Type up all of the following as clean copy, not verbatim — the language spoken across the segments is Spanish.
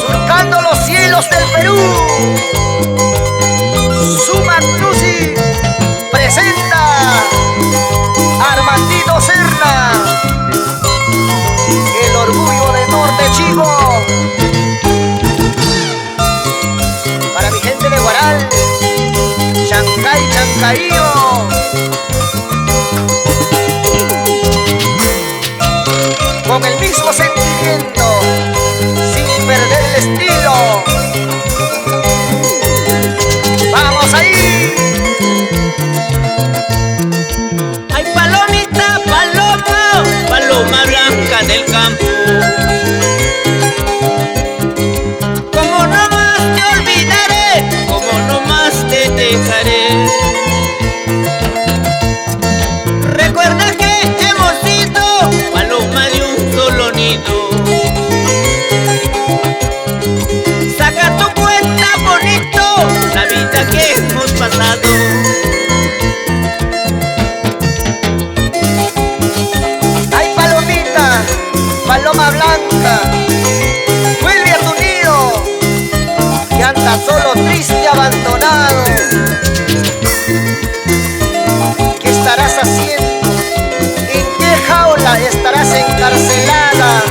Surcando los cielos del Perú, Suma Cruzi presenta Armandito Serna, el orgullo del norte chico. Para mi gente de Guaral, Chancay, Chancaío. Con el mismo sentimiento, sin perder el estilo. ¡Vamos ahí! Ay, palomita, paloma, paloma blanca del campo. Como no más te olvidaré, como no más te dejaré. Recuerda que hemos sido paloma de un solo nido. Saca tu cuenta bonito, la vida que hemos pasado. Ay, palomita, paloma blanca, vuelve a tu nido, que anda solo, triste, abandonado. ¿Qué estarás haciendo? ¿En qué jaula estarás encarcelada?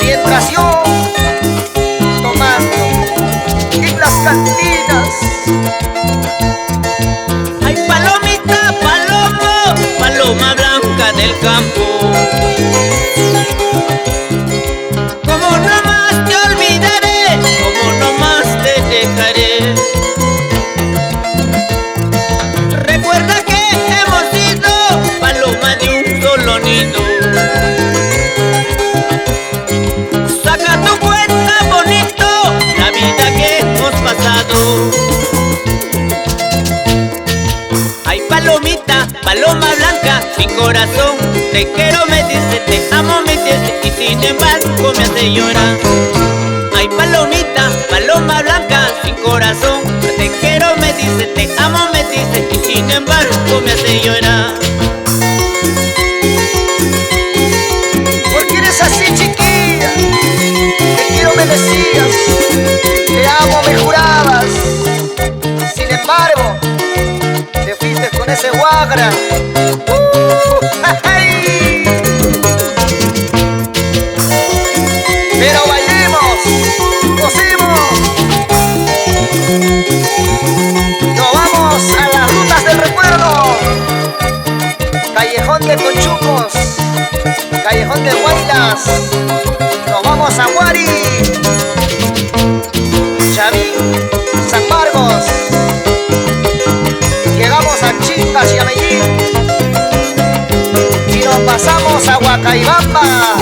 Mientras yo tomando en las cantinas. Ay, palomita, paloma, paloma blanca del campo. Como no más te olvidaré, como no más te dejaré. Recuerda que hemos sido paloma de un solo nido. Saca tu cuenta bonito, la vida que hemos pasado. Ay, palomita, paloma blanca, mi corazón te quiero, me dice, te amo, me dice, y sin embargo me hace llorar. Ay, palomita, paloma blanca, sin corazón, te quiero, me dice, te amo, me dice, y sin embargo me hace llorar. ¿Por qué eres así, chiquilla? Te quiero, me decías, te amo, me jurabas. Sin embargo, te fuiste con ese guagra. ¡Ay! Pero bailemos, gocemos. Nos vamos a las rutas del recuerdo. Callejón de Conchucos, Callejón de Guaylas. Nos vamos a Huari, Chavín, San Marcos. Llegamos a Chimpas y a Medellín y nos pasamos a Huacaibamba.